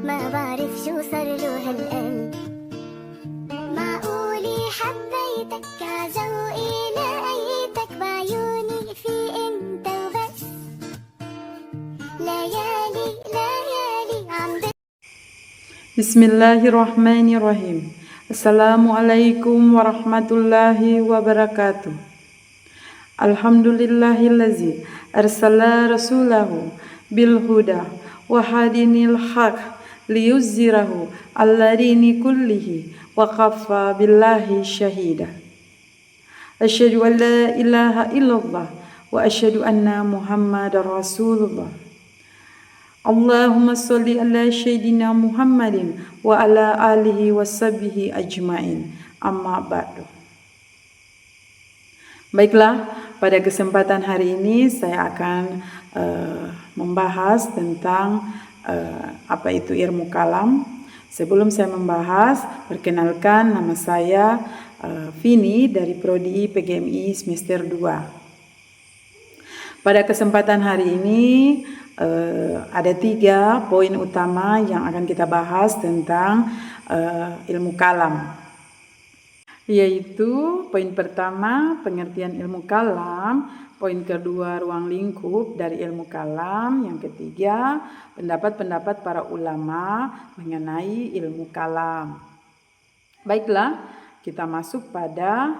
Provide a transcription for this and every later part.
ما بعرف شو صار له هالقلب معقولي حبيتك كذوقي لقيتك بعيوني في انت وبس ليالي ليالي عم Bismillahirrahmanirrahim. Assalamualaikum warahmatullahi wabarakatuh. Alhamdulillahillazi arsala rasulahu bil huda wa hadinil haq liyuzzirahu ala dini kullihi wa kafa billahi syahida. Asyhadu an la ilaha illallah wa asyhadu anna Muhammadar Rasulullah. Allahumma sholli ala sayyidina Muhammadin wa ala alihi wa sahbihi ajmain. Amma ba'du. Baiklah, pada kesempatan hari ini saya akan membahas tentang apa itu ilmu kalam. Sebelum saya membahas, perkenalkan nama saya Vini dari Prodi PGMI semester 2. Pada kesempatan hari ini ada 3 poin utama yang akan kita bahas tentang ilmu kalam, yaitu poin pertama pengertian ilmu kalam, poin kedua ruang lingkup dari ilmu kalam, yang ketiga pendapat-pendapat para ulama mengenai ilmu kalam. Baiklah, kita masuk pada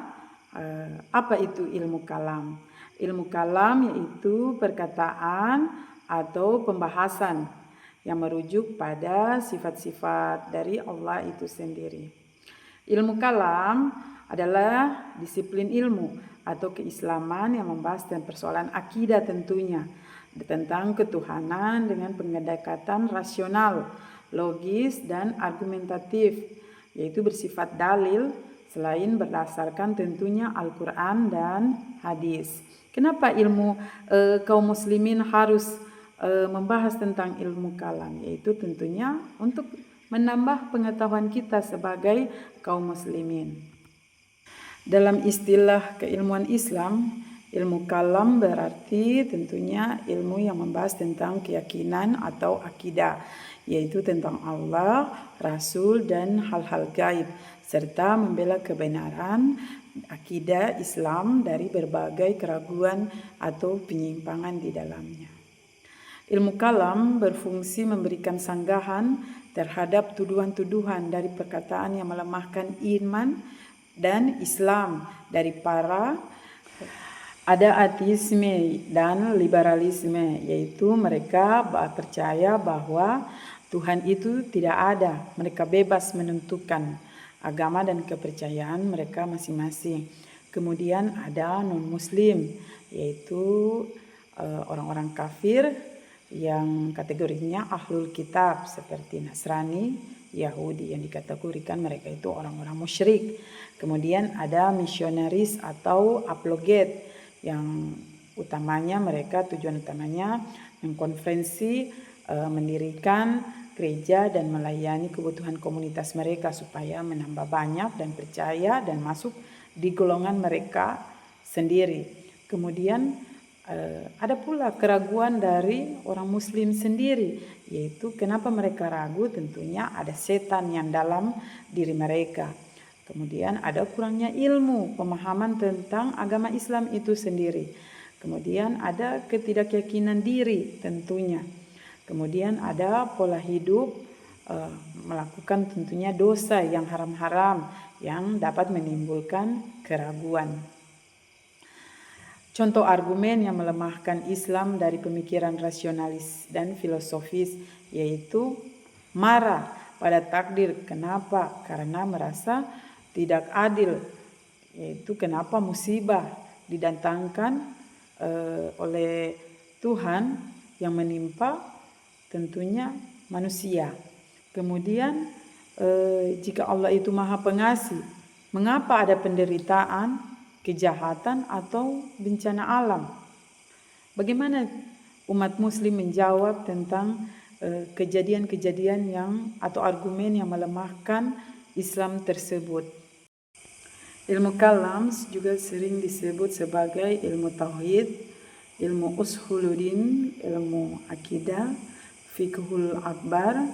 apa itu ilmu kalam. Ilmu kalam yaitu perkataan atau pembahasan yang merujuk pada sifat-sifat dari Allah itu sendiri. Ilmu kalam adalah disiplin ilmu atau keislaman yang membahas tentang persoalan akidah tentunya, tentang ketuhanan dengan pendekatan rasional, logis dan argumentatif, yaitu bersifat dalil selain berdasarkan tentunya Al-Quran dan hadis. Kenapa kaum muslimin harus membahas tentang ilmu kalam, yaitu tentunya untuk menambah pengetahuan kita sebagai kaum muslimin. Dalam istilah keilmuan Islam, ilmu kalam berarti tentunya ilmu yang membahas tentang keyakinan atau akidah, yaitu tentang Allah, Rasul dan hal-hal gaib, serta membela kebenaran akidah Islam dari berbagai keraguan atau penyimpangan di dalamnya. Ilmu kalam berfungsi memberikan sanggahan terhadap tuduhan-tuduhan dari perkataan yang melemahkan iman dan Islam dari para ada ateisme dan liberalisme, yaitu mereka percaya bahwa Tuhan itu tidak ada, mereka bebas menentukan agama dan kepercayaan mereka masing-masing. Kemudian ada non-muslim, yaitu orang-orang kafir yang kategorinya ahlul kitab seperti Nasrani, Yahudi, yang dikategorikan mereka itu orang-orang musyrik. Kemudian ada misionaris atau apologet yang tujuan utamanya mengkonferensi, mendirikan gereja dan melayani kebutuhan komunitas mereka supaya menambah banyak dan percaya dan masuk di golongan mereka sendiri. Kemudian ada pula keraguan dari orang muslim sendiri, yaitu kenapa mereka ragu, tentunya ada setan yang dalam diri mereka. Kemudian ada kurangnya ilmu, pemahaman tentang agama Islam itu sendiri. Kemudian ada ketidakyakinan diri tentunya. Kemudian ada pola hidup, melakukan tentunya dosa yang haram-haram yang dapat menimbulkan keraguan. Contoh argumen yang melemahkan Islam dari pemikiran rasionalis dan filosofis, yaitu marah pada takdir. Kenapa? Karena merasa tidak adil, yaitu kenapa musibah didatangkan oleh Tuhan yang menimpa tentunya manusia. Kemudian jika Allah itu Maha Pengasih, mengapa ada penderitaan, kejahatan atau bencana alam? Bagaimana umat muslim menjawab tentang kejadian-kejadian atau argumen yang melemahkan Islam tersebut? Ilmu kalam juga sering disebut sebagai ilmu tauhid, ilmu ushuluddin, ilmu akidah, fiqhul akbar,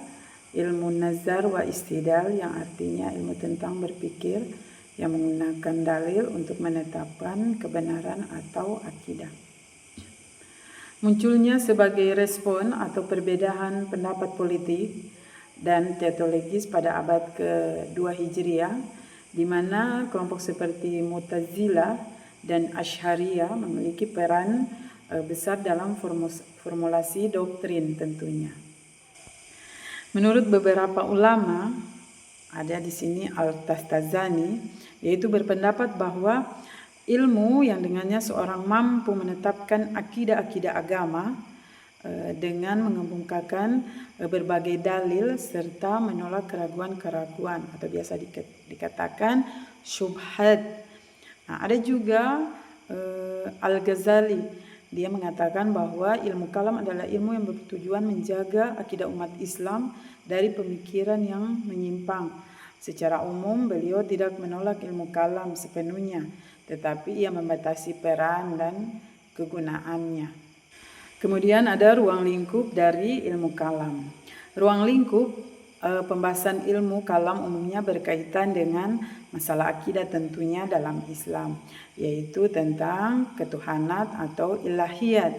ilmu nazar wa istidlal yang artinya ilmu tentang berpikir yang menggunakan dalil untuk menetapkan kebenaran atau akidah. Munculnya sebagai respon atau perbedaan pendapat politik dan teologis pada abad ke-2 Hijriah, di mana kelompok seperti Mu'tazilah dan Asy'ariyah memiliki peran besar dalam formulasi doktrin tentunya. Menurut beberapa ulama, ada di sini Al-Tastazani, yaitu berpendapat bahwa ilmu yang dengannya seorang mampu menetapkan akidah-akidah agama dengan mengemukakan berbagai dalil serta menolak keraguan-keraguan atau biasa dikatakan syubhat. Nah, ada juga Al-Ghazali, dia mengatakan bahwa ilmu kalam adalah ilmu yang bertujuan menjaga akidah umat Islam dari pemikiran yang menyimpang. Secara umum beliau tidak menolak ilmu kalam sepenuhnya, tetapi ia membatasi peran dan kegunaannya. Kemudian ada ruang lingkup dari ilmu kalam. Ruang lingkup pembahasan ilmu kalam umumnya berkaitan dengan masalah akidah tentunya dalam Islam, yaitu tentang ketuhanan atau ilahiyat,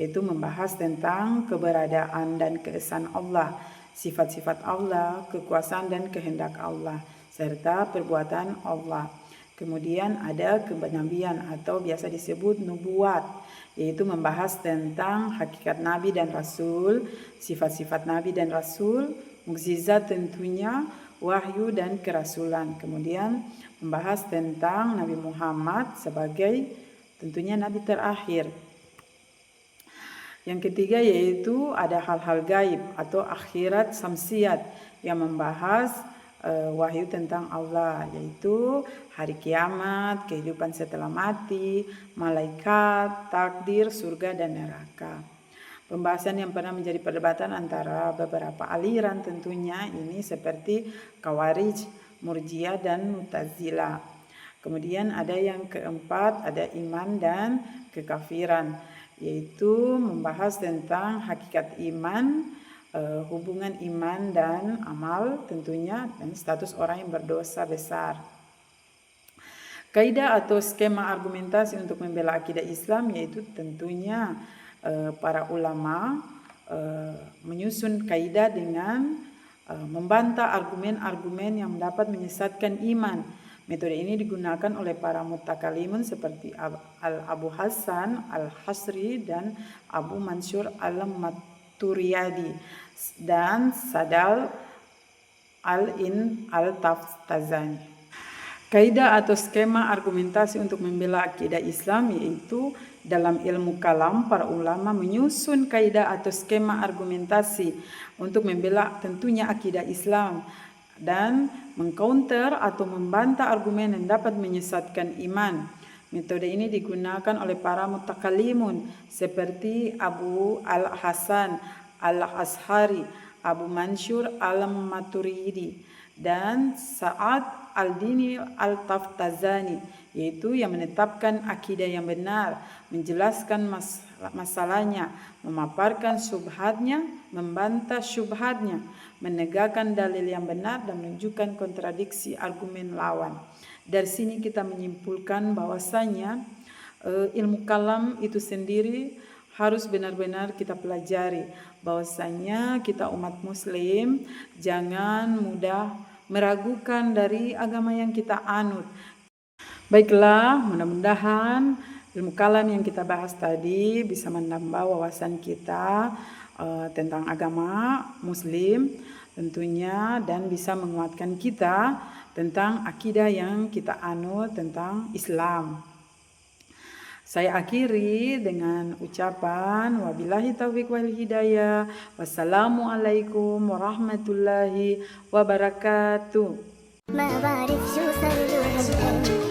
yaitu membahas tentang keberadaan dan keesaan Allah, sifat-sifat Allah, kekuasaan dan kehendak Allah, serta perbuatan Allah. Kemudian ada kenabian atau biasa disebut nubuat, yaitu membahas tentang hakikat Nabi dan Rasul, sifat-sifat Nabi dan Rasul, mukjizat tentunya, wahyu dan kerasulan. Kemudian membahas tentang Nabi Muhammad sebagai tentunya Nabi terakhir. Yang ketiga yaitu ada hal-hal gaib atau akhirat samsiat yang membahas wahyu tentang Allah, yaitu hari kiamat, kehidupan setelah mati, malaikat, takdir, surga dan neraka. Pembahasan yang pernah menjadi perdebatan antara beberapa aliran tentunya ini seperti Khawarij, Murji'ah dan Mu'tazilah. Kemudian ada yang keempat, ada iman dan kekafiran, yaitu membahas tentang hakikat iman, hubungan iman dan amal tentunya, dan status orang yang berdosa besar. Kaidah atau skema argumentasi untuk membela akidah Islam yaitu tentunya para ulama menyusun kaidah dengan membantah argumen-argumen yang dapat menyesatkan iman. Metode ini digunakan oleh para mutakalimun seperti Abu Hasan Al-Hasri dan Abu Mansur Al-Maturidi dan Sadal Al-Taftazani. Kaidah atau skema argumentasi untuk membela akidah Islam yaitu dalam ilmu kalam para ulama menyusun kaidah atau skema argumentasi untuk membela tentunya akidah Islam dan mengcounter atau membantah argumen yang dapat menyesatkan iman. Metode ini digunakan oleh para mutakallimun seperti Abu Al-Hasan Al-Ash'ari, Abu Mansur Al-Maturidi dan Sa'ad Al-Dini Al-Taftazani, yaitu yang menetapkan akidah yang benar, menjelaskan masalahnya, memaparkan syubhatnya, membantah syubhatnya, menegakkan dalil yang benar dan menunjukkan kontradiksi argumen lawan. Dari sini kita menyimpulkan bahwasanya ilmu kalam itu sendiri harus benar-benar kita pelajari, bahwasanya kita umat muslim jangan mudah meragukan dari agama yang kita anut. Baiklah, mudah-mudahan ilmu kalam yang kita bahas tadi bisa menambah wawasan kita tentang agama muslim tentunya, dan bisa menguatkan kita tentang akidah yang kita anut tentang Islam. Saya akhiri dengan ucapan wabillahi taufiq wal hidayah. Wassalamualaikum warahmatullahi wabarakatuh. ما بعرف شو صار له هالقلب